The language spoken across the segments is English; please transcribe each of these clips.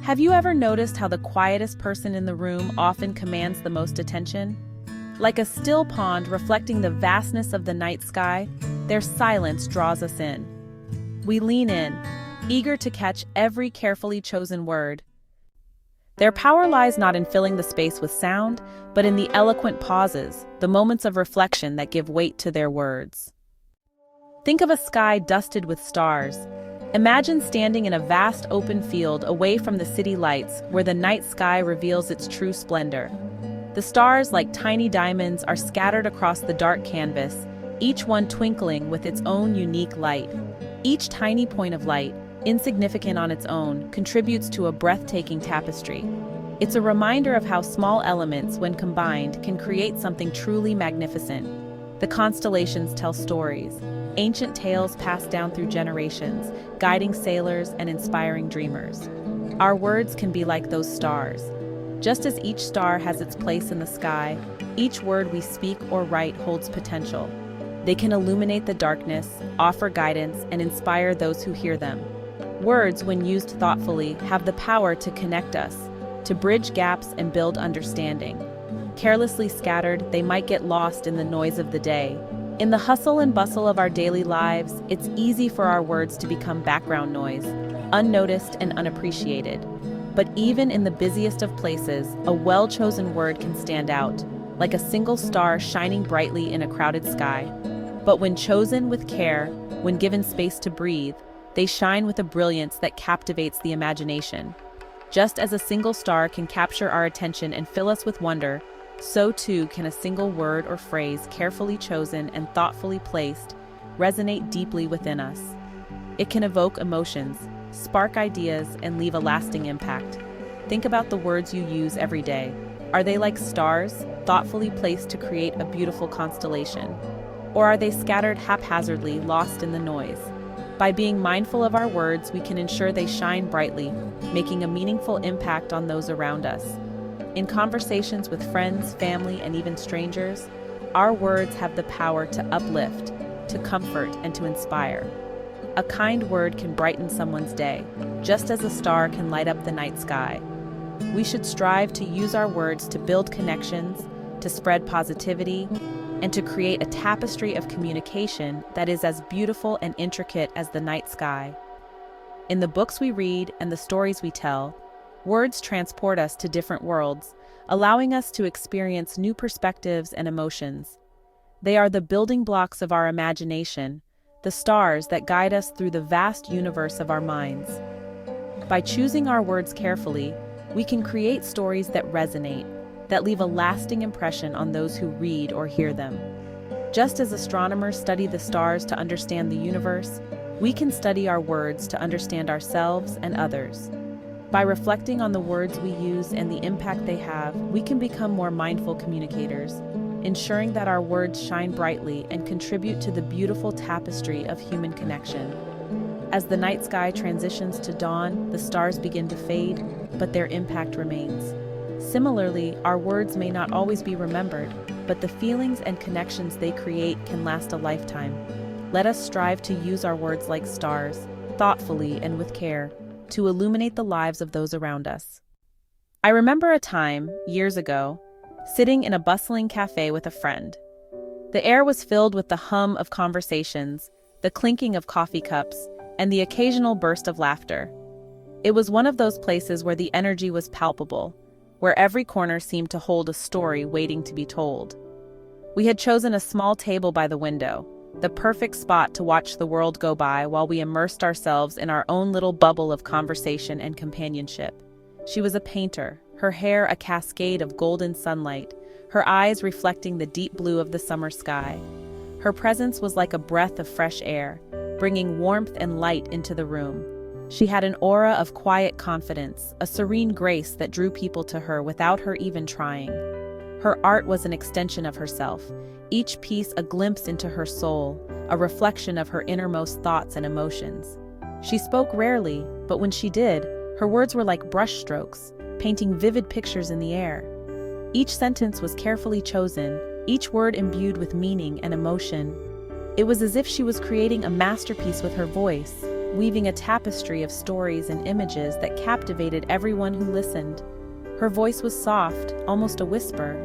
Have you ever noticed how the quietest person in the room often commands the most attention? Like a still pond reflecting the vastness of the night sky, their silence draws us in. We lean in, eager to catch every carefully chosen word. Their power lies not in filling the space with sound, but in the eloquent pauses, the moments of reflection that give weight to their words. Think of a sky dusted with stars. Imagine standing in a vast open field away from the city lights where the night sky reveals its true splendor. The stars, like tiny diamonds, are scattered across the dark canvas, each one twinkling with its own unique light. Each tiny point of light, insignificant on its own, contributes to a breathtaking tapestry. It's a reminder of how small elements, when combined, can create something truly magnificent. The constellations tell stories, ancient tales passed down through generations, guiding sailors and inspiring dreamers. Our words can be like those stars. Just as each star has its place in the sky, each word we speak or write holds potential. They can illuminate the darkness, offer guidance, and inspire those who hear them. Words, when used thoughtfully, have the power to connect us, to bridge gaps and build understanding. Carelessly scattered, they might get lost in the noise of the day. In the hustle and bustle of our daily lives, it's easy for our words to become background noise, unnoticed and unappreciated. But even in the busiest of places, a well-chosen word can stand out, like a single star shining brightly in a crowded sky. But when chosen with care, when given space to breathe, they shine with a brilliance that captivates the imagination. Just as a single star can capture our attention and fill us with wonder, so too can a single word or phrase carefully chosen and thoughtfully placed resonate deeply within us. It can evoke emotions, spark ideas, and leave a lasting impact. Think about the words you use every day. Are they like stars, thoughtfully placed to create a beautiful constellation? Or are they scattered haphazardly, lost in the noise? By being mindful of our words, we can ensure they shine brightly, making a meaningful impact on those around us. In conversations with friends, family, and even strangers, our words have the power to uplift, to comfort, and to inspire. A kind word can brighten someone's day, just as a star can light up the night sky. We should strive to use our words to build connections, to spread positivity, and to create a tapestry of communication that is as beautiful and intricate as the night sky. In the books we read and the stories we tell, words transport us to different worlds, allowing us to experience new perspectives and emotions. They are the building blocks of our imagination, the stars that guide us through the vast universe of our minds. By choosing our words carefully, we can create stories that resonate, that leave a lasting impression on those who read or hear them. Just as astronomers study the stars to understand the universe, we can study our words to understand ourselves and others. By reflecting on the words we use and the impact they have, we can become more mindful communicators, ensuring that our words shine brightly and contribute to the beautiful tapestry of human connection. As the night sky transitions to dawn, the stars begin to fade, but their impact remains. Similarly, our words may not always be remembered, but the feelings and connections they create can last a lifetime. Let us strive to use our words like stars, thoughtfully and with care, to illuminate the lives of those around us. I remember a time, years ago, sitting in a bustling cafe with a friend. The air was filled with the hum of conversations, the clinking of coffee cups, and the occasional burst of laughter. It was one of those places where the energy was palpable, where every corner seemed to hold a story waiting to be told. We had chosen a small table by the window, the perfect spot to watch the world go by while we immersed ourselves in our own little bubble of conversation and companionship. She was a painter, her hair a cascade of golden sunlight, her eyes reflecting the deep blue of the summer sky. Her presence was like a breath of fresh air, bringing warmth and light into the room. She had an aura of quiet confidence, a serene grace that drew people to her without her even trying. Her art was an extension of herself, each piece a glimpse into her soul, a reflection of her innermost thoughts and emotions. She spoke rarely, but when she did, her words were like brushstrokes, painting vivid pictures in the air. Each sentence was carefully chosen, each word imbued with meaning and emotion. It was as if she was creating a masterpiece with her voice, weaving a tapestry of stories and images that captivated everyone who listened. Her voice was soft, almost a whisper,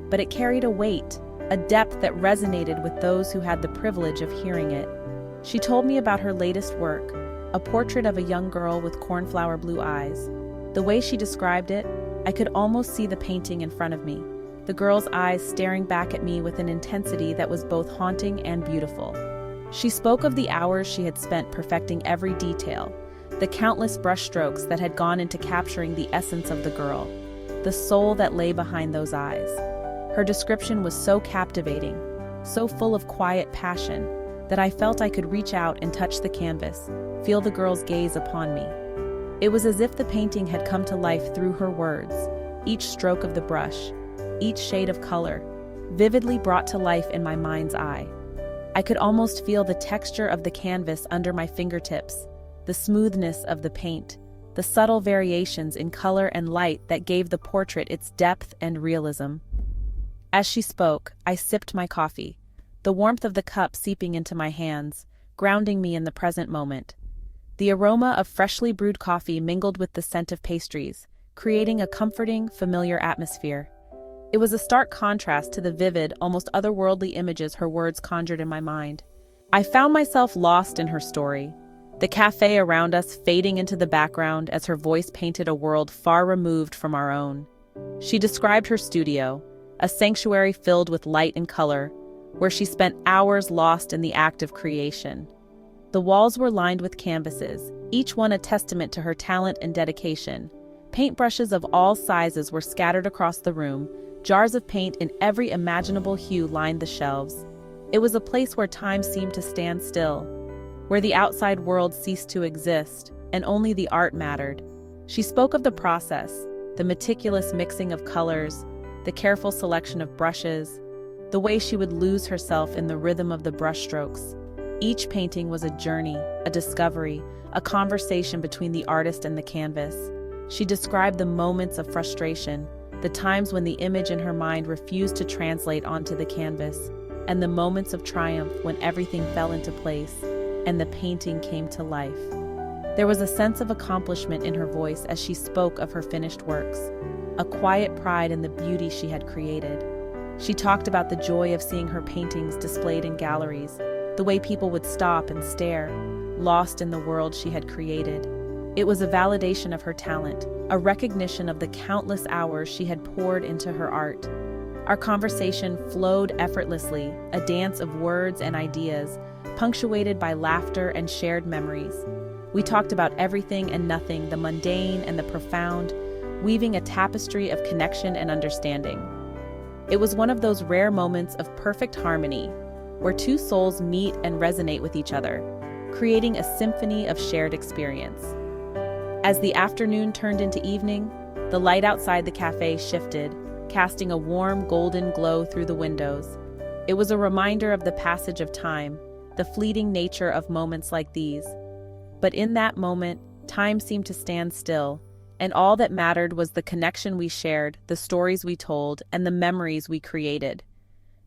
but it carried a weight, a depth that resonated with those who had the privilege of hearing it. She told me about her latest work, a portrait of a young girl with cornflower blue eyes. The way she described it, I could almost see the painting in front of me, the girl's eyes staring back at me with an intensity that was both haunting and beautiful. She spoke of the hours she had spent perfecting every detail, the countless brushstrokes that had gone into capturing the essence of the girl, the soul that lay behind those eyes. Her description was so captivating, so full of quiet passion, that I felt I could reach out and touch the canvas, feel the girl's gaze upon me. It was as if the painting had come to life through her words, each stroke of the brush, each shade of color, vividly brought to life in my mind's eye. I could almost feel the texture of the canvas under my fingertips, the smoothness of the paint, the subtle variations in color and light that gave the portrait its depth and realism. As she spoke, I sipped my coffee, the warmth of the cup seeping into my hands, grounding me in the present moment. The aroma of freshly brewed coffee mingled with the scent of pastries, creating a comforting, familiar atmosphere. It was a stark contrast to the vivid, almost otherworldly images her words conjured in my mind. I found myself lost in her story, the cafe around us fading into the background as her voice painted a world far removed from our own. She described her studio, a sanctuary filled with light and color, where she spent hours lost in the act of creation. The walls were lined with canvases, each one a testament to her talent and dedication. Paintbrushes of all sizes were scattered across the room, jars of paint in every imaginable hue lined the shelves. It was a place where time seemed to stand still, where the outside world ceased to exist, and only the art mattered. She spoke of the process, the meticulous mixing of colors, the careful selection of brushes, the way she would lose herself in the rhythm of the brushstrokes. Each painting was a journey, a discovery, a conversation between the artist and the canvas. She described the moments of frustration, the times when the image in her mind refused to translate onto the canvas, and the moments of triumph when everything fell into place and the painting came to life. There was a sense of accomplishment in her voice as she spoke of her finished works, a quiet pride in the beauty she had created. She talked about the joy of seeing her paintings displayed in galleries, the way people would stop and stare, lost in the world she had created. It was a validation of her talent, a recognition of the countless hours she had poured into her art. Our conversation flowed effortlessly, a dance of words and ideas, punctuated by laughter and shared memories. We talked about everything and nothing, the mundane and the profound, weaving a tapestry of connection and understanding. It was one of those rare moments of perfect harmony, where two souls meet and resonate with each other, creating a symphony of shared experience. As the afternoon turned into evening, the light outside the cafe shifted, casting a warm golden glow through the windows. It was a reminder of the passage of time, the fleeting nature of moments like these. But in that moment, time seemed to stand still, and all that mattered was the connection we shared, the stories we told, and the memories we created.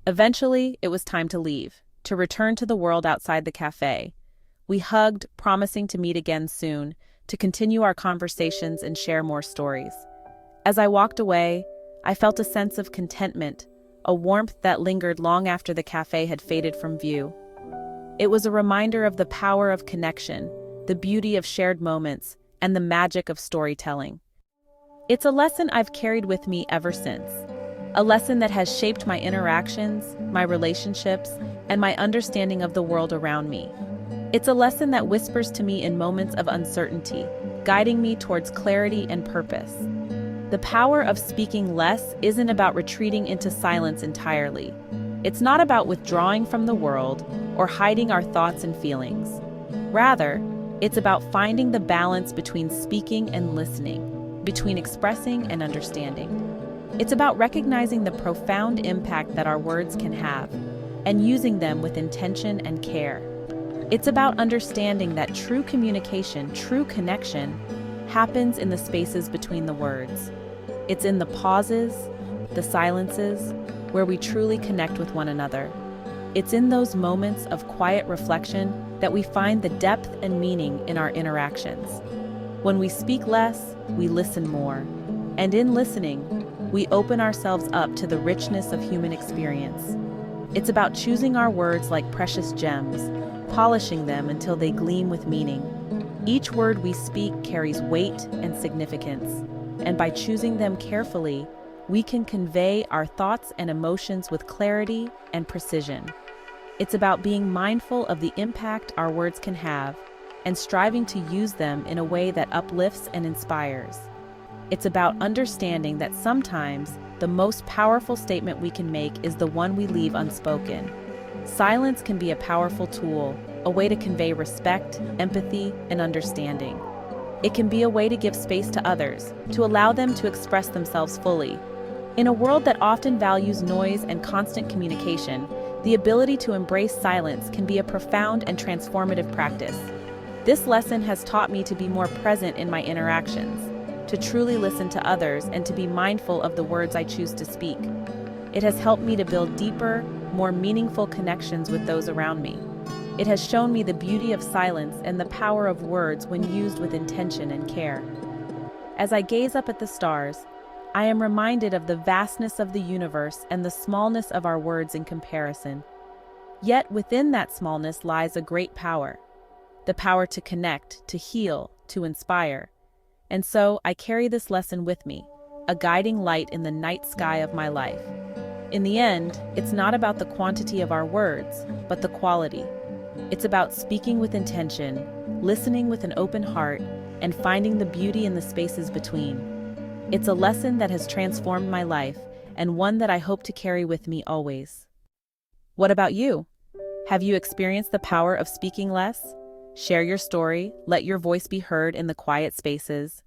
Eventually, it was time to leave, to return to the world outside the cafe. We hugged, promising to meet again soon, to continue our conversations and share more stories. As I walked away, I felt a sense of contentment, a warmth that lingered long after the cafe had faded from view. It was a reminder of the power of connection, the beauty of shared moments, and the magic of storytelling. It's a lesson I've carried with me ever since. A lesson that has shaped my interactions, my relationships, and my understanding of the world around me. It's a lesson that whispers to me in moments of uncertainty, guiding me towards clarity and purpose. The power of speaking less isn't about retreating into silence entirely. It's not about withdrawing from the world or hiding our thoughts and feelings. Rather, it's about finding the balance between speaking and listening, between expressing and understanding. It's about recognizing the profound impact that our words can have and using them with intention and care. It's about understanding that true communication, true connection, happens in the spaces between the words. It's in the pauses, the silences, where we truly connect with one another. It's in those moments of quiet reflection that we find the depth and meaning in our interactions. When we speak less, we listen more. And in listening, we open ourselves up to the richness of human experience. It's about choosing our words like precious gems, polishing them until they gleam with meaning. Each word we speak carries weight and significance, and by choosing them carefully, we can convey our thoughts and emotions with clarity and precision. It's about being mindful of the impact our words can have and striving to use them in a way that uplifts and inspires. It's about understanding that sometimes the most powerful statement we can make is the one we leave unspoken. Silence can be a powerful tool, a way to convey respect, empathy, and understanding. It can be a way to give space to others, to allow them to express themselves fully. In a world that often values noise and constant communication, the ability to embrace silence can be a profound and transformative practice. This lesson has taught me to be more present in my interactions, to truly listen to others, and to be mindful of the words I choose to speak. It has helped me to build deeper, more meaningful connections with those around me. It has shown me the beauty of silence and the power of words when used with intention and care. As I gaze up at the stars, I am reminded of the vastness of the universe and the smallness of our words in comparison. Yet within that smallness lies a great power, the power to connect, to heal, to inspire. And so I carry this lesson with me, a guiding light in the night sky of my life. In the end, it's not about the quantity of our words, but the quality. It's about speaking with intention, listening with an open heart, and finding the beauty in the spaces between. It's a lesson that has transformed my life, and one that I hope to carry with me always. What about you? Have you experienced the power of speaking less? Share your story, let your voice be heard in the quiet spaces,